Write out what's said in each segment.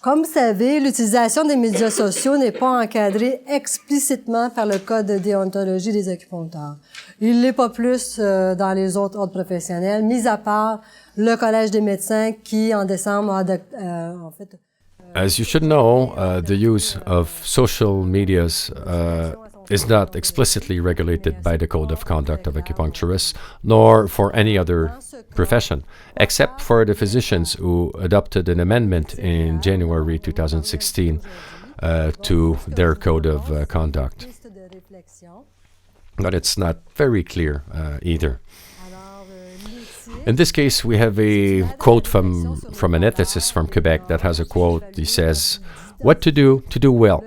Comme vous savez, l'utilisation des médias sociaux n'est pas encadrée explicitement par le Code de déontologie des acupuncteurs. Il l'est pas plus dans les autres ordres professionnels, mis à part le Collège des médecins qui, en décembre, a As you should know, the use of social medias is not explicitly regulated by the Code of Conduct of Acupuncturists, nor for any other profession, except for the physicians who adopted an amendment in January 2016 to their Code of Conduct. But it's not very clear either. In this case, we have a quote from an ethicist from Quebec that has a quote. He says, "What to do well."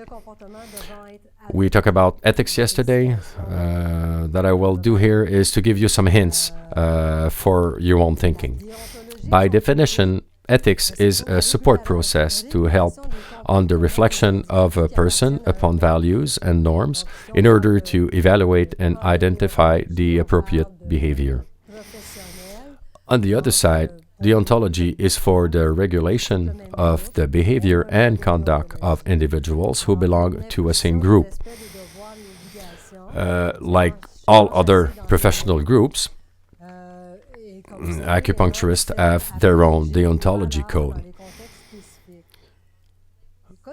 We talked about ethics yesterday. That I will do here is to give you some hints for your own thinking. By definition, ethics is a support process to help on the reflection of a person upon values and norms in order to evaluate and identify the appropriate behavior. On the other side, deontology is for the regulation of the behavior and conduct of individuals who belong to a same group. Like all other professional groups, acupuncturists have their own deontology code.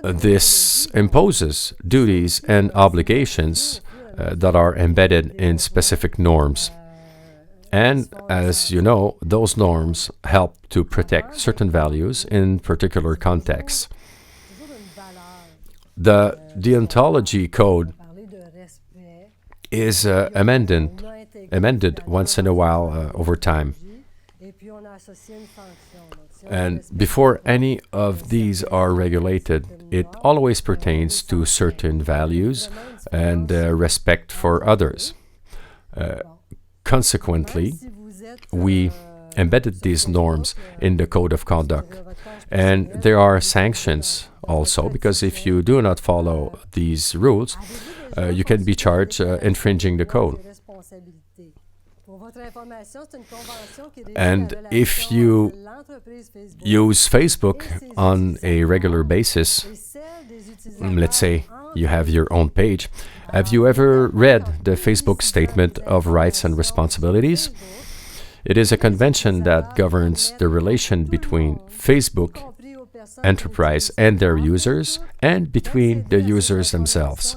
This imposes duties and obligations that are embedded in specific norms. And, as you know, those norms help to protect certain values in particular contexts. The deontology code is amended once in a while over time. And before any of these are regulated, it always pertains to certain values and respect for others. Consequently, we embedded these norms in the Code of Conduct. And there are sanctions also, because if you do not follow these rules, you can be charged infringing the code. And if you use Facebook on a regular basis, let's say you have your own page, have you ever read the Facebook Statement of Rights and Responsibilities? It is a convention that governs the relation between Facebook enterprise and their users, and between the users themselves.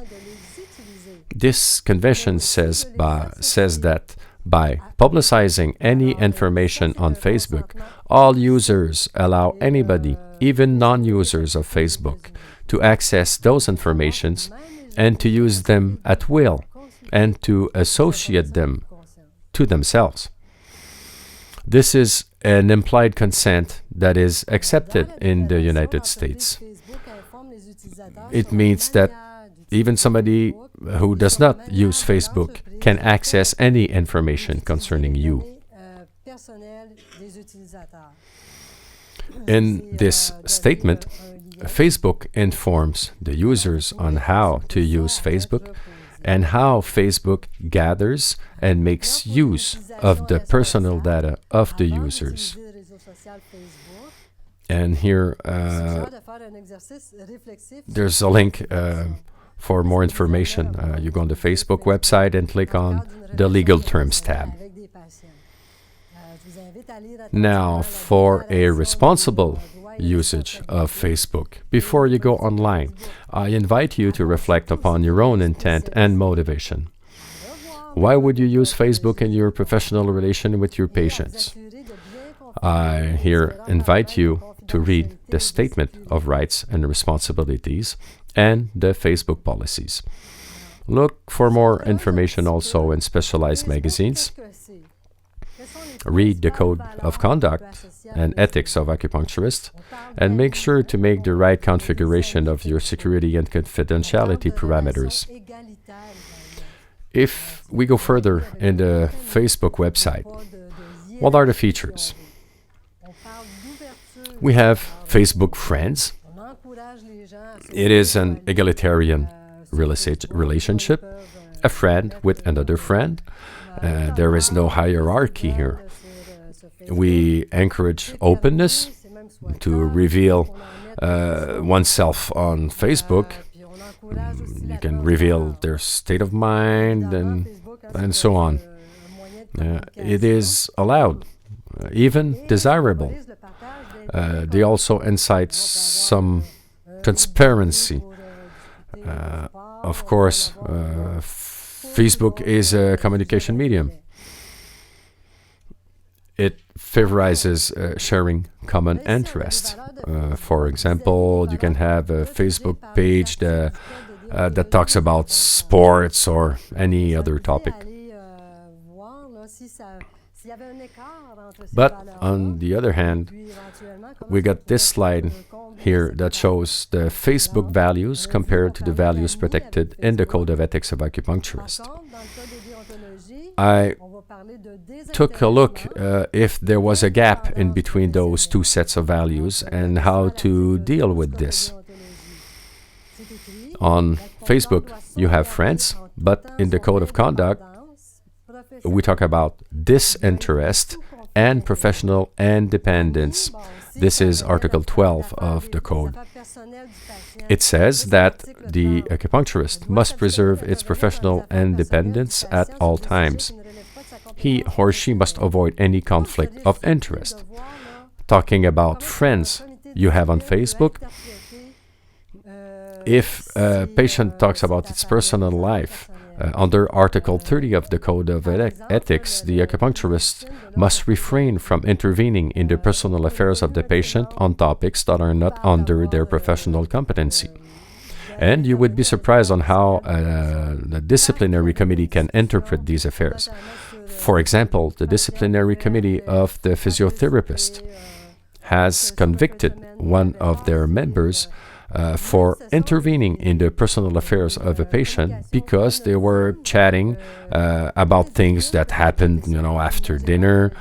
This convention says that by publicizing any information on Facebook, all users allow anybody, even non-users of Facebook, to access those informations and to use them at will and to associate them to themselves. This is an implied consent that is accepted in the United States. It means that even somebody who does not use Facebook can access any information concerning you. In this statement, Facebook informs the users on how to use Facebook and how Facebook gathers and makes use of the personal data of the users. And here, there's a link for more information. You go on the Facebook website and click on the Legal Terms tab. Now, for a responsible usage of Facebook, before you go online, I invite you to reflect upon your own intent and motivation. Why would you use Facebook in your professional relation with your patients? I here invite you to read the Statement of Rights and Responsibilities and the Facebook policies. Look for more information also in specialized magazines. Read the Code of Conduct and Ethics of Acupuncturists, and make sure to make the right configuration of your security and confidentiality parameters. If we go further in the Facebook website, what are the features? We have Facebook Friends. It is an egalitarian relationship, a friend with another friend. There is no hierarchy here. We encourage openness to reveal oneself on Facebook. You can reveal their state of mind and so on. It is allowed, even desirable. They also incite some transparency. Of course, Facebook is a communication medium. It favorizes sharing common interests. For example, you can have a Facebook page that talks about sports or any other topic. But on the other hand, we got this slide here that shows the Facebook values compared to the values protected in the Code of Ethics of Acupuncturists. I took a look if there was a gap in between those two sets of values and how to deal with this. On Facebook, you have friends, but in the Code of Conduct, we talk about disinterest and professional independence. This is Article 12 of the Code. It says that the acupuncturist must preserve its professional independence at all times. He or she must avoid any conflict of interest. Talking about friends you have on Facebook, if a patient talks about its personal life, under Article 30 of the Code of Ethics, the acupuncturist must refrain from intervening in the personal affairs of the patient on topics that are not under their professional competency. And you would be surprised on how the disciplinary committee can interpret these affairs. For example, the disciplinary committee of the physiotherapist has convicted one of their members for intervening in the personal affairs of a patient because they were chatting about things that happened, after dinner,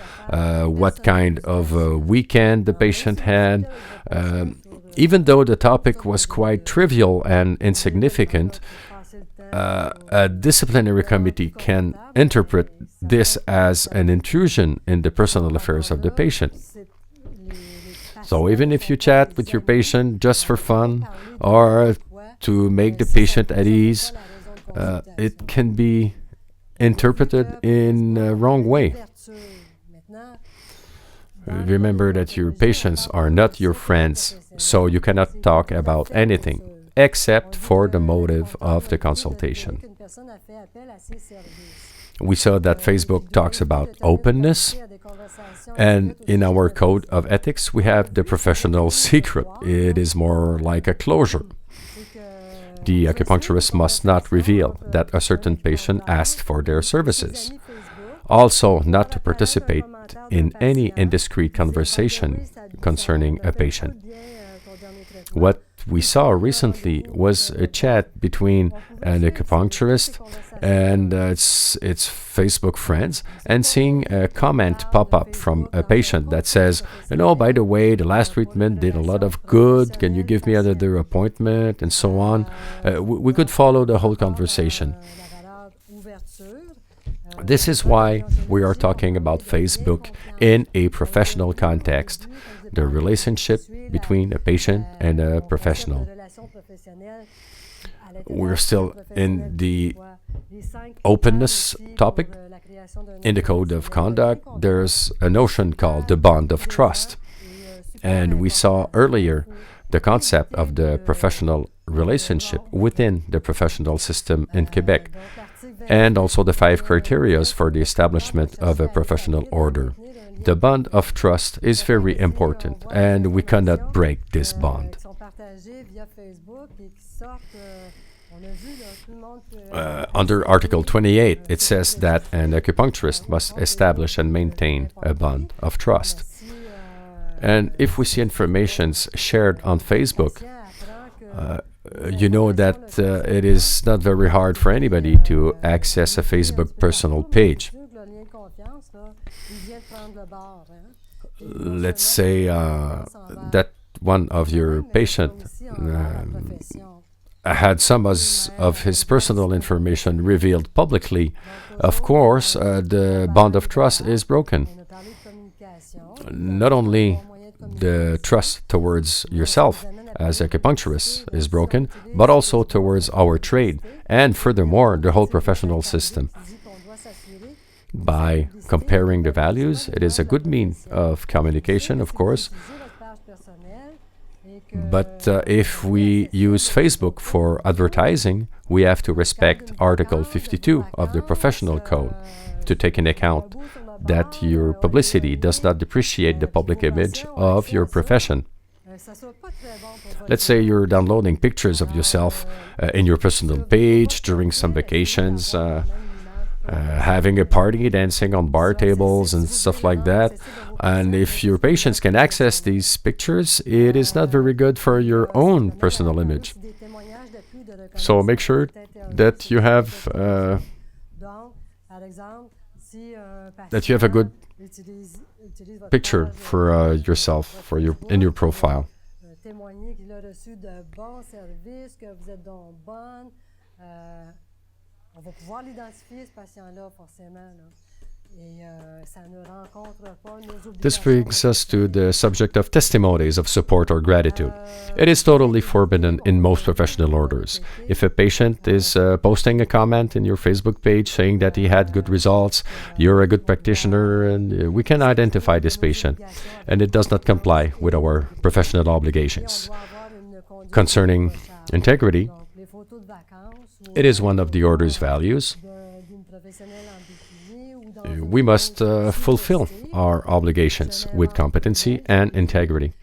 what kind of a weekend the patient had. Even though the topic was quite trivial and insignificant, a disciplinary committee can interpret this as an intrusion in the personal affairs of the patient. So even if you chat with your patient just for fun or to make the patient at ease, it can be interpreted in a wrong way. Remember that your patients are not your friends, so you cannot talk about anything except for the motive of the consultation. We saw that Facebook talks about openness, and in our Code of Ethics, we have the professional secret. It is more like a closure. The acupuncturist must not reveal that a certain patient asked for their services. Also, not to participate in any indiscreet conversation concerning a patient. What we saw recently was a chat between an acupuncturist and its Facebook friends, and seeing a comment pop up from a patient that says, by the way, the last treatment did a lot of good, can you give me another appointment, and so on. We could follow the whole conversation. This is why we are talking about Facebook in a professional context, the relationship between a patient and a professional. We're still in the openness topic. In the Code of Conduct, there's a notion called the bond of trust. And we saw earlier the concept of the professional relationship within the professional system in Quebec, and also the 5 criteria for the establishment of a professional order. The bond of trust is very important, and we cannot break this bond. Under Article 28, it says that an acupuncturist must establish and maintain a bond of trust. And if we see information shared on Facebook, you know that it is not very hard for anybody to access a Facebook personal page. Let's say that one of your patients had some of his personal information revealed publicly. Of course, the bond of trust is broken. Not only the trust towards yourself, as acupuncturist is broken, but also towards our trade, and furthermore, the whole professional system. By comparing the values, it is a good means of communication, of course. But if we use Facebook for advertising, we have to respect Article 52 of the Professional Code to take into account that your publicity does not depreciate the public image of your profession. Let's say you're downloading pictures of yourself in your personal page during some vacations, having a party, dancing on bar tables and stuff like that. And if your patients can access these pictures, it is not very good for your own personal image. So make sure that you have a good picture for yourself, for your in your profile. On va pouvoir l'identifier, ce patient-là, forcément. This brings us to the subject of testimonies of support or gratitude. It is totally forbidden in most professional orders. If a patient is posting a comment in your Facebook page saying that he had good results, you're a good practitioner, and we can identify this patient, and it does not comply with our professional obligations. Concerning integrity, it is one of the order's values. We must fulfill our obligations with competency and integrity.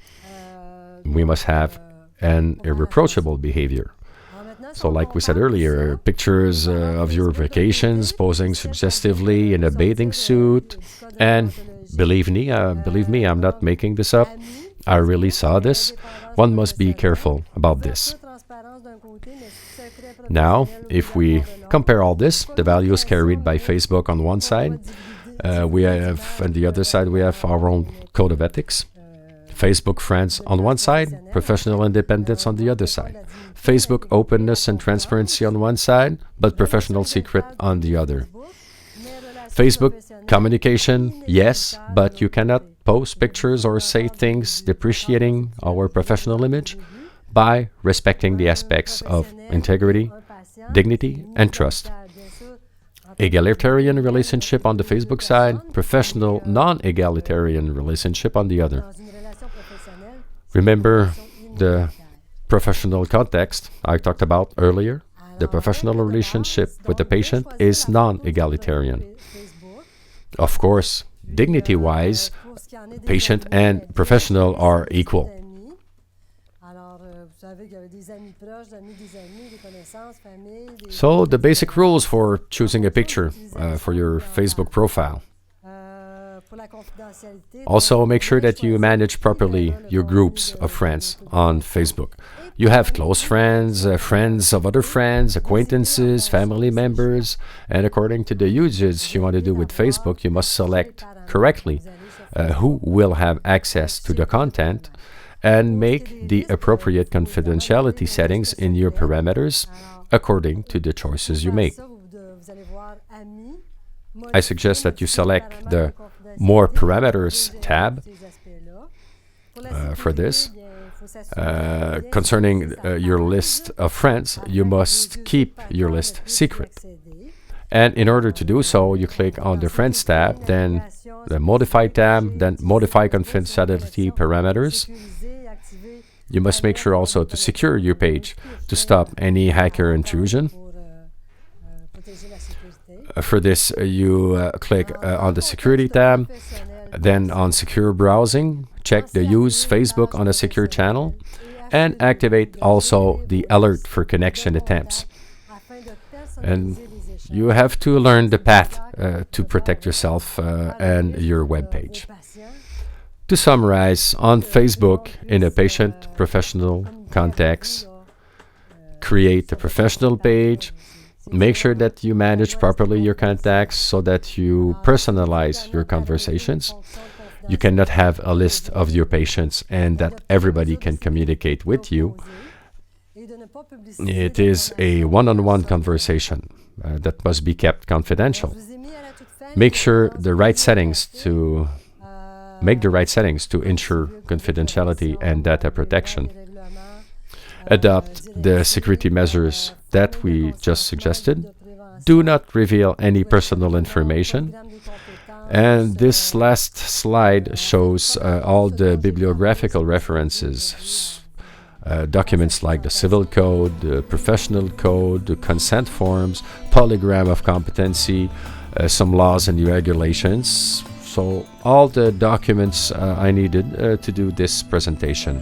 We must have an irreproachable behavior. So like we said earlier, pictures of your vacations, posing suggestively in a bathing suit, and believe me, I'm not making this up. I really saw this. One must be careful about this. Now, if we compare all this, the values carried by Facebook on one side, we have, on the other side, we have our own code of ethics. Facebook friends on one side, professional independence on the other side. Facebook openness and transparency on one side, but professional secret on the other. Facebook communication, yes, but you cannot post pictures or say things depreciating our professional image by respecting the aspects of integrity, dignity, and trust. Egalitarian relationship on the Facebook side, professional non-egalitarian relationship on the other. Remember the professional context I talked about earlier? The professional relationship with the patient is non-egalitarian. Of course, dignity-wise, patient and professional are equal. So the basic rules for choosing a picture for your Facebook profile. Also, make sure that you manage properly your groups of friends on Facebook. You have close friends, friends of other friends, acquaintances, family members, and according to the usage you want to do with Facebook, you must select correctly who will have access to the content and make the appropriate confidentiality settings in your parameters according to the choices you make. I suggest that you select the More Parameters tab for this. Concerning your list of friends, you must keep your list secret. And in order to do so, you click on the Friends tab, then the Modify tab, then Modify Confidentiality Parameters. You must make sure also to secure your page to stop any hacker intrusion. For this, you click on the Security tab, then on Secure Browsing, check the Use Facebook on a secure channel, and activate also the Alert for connection attempts. And you have to learn the path to protect yourself and your web page. To summarize, on Facebook, in a patient-professional context, create a professional page. Make sure that you manage properly your contacts so that you personalize your conversations. You cannot have a list of your patients and that everybody can communicate with you. It is a one-on-one conversation that must be kept confidential. Make the right settings to ensure confidentiality and data protection. adopt the security measures that we just suggested. Do not reveal any personal information. And this last slide shows all the bibliographical references, documents like the Civil Code, the Professional Code, the consent forms, polygram of competency, some laws and regulations. So all the documents I needed to do this presentation.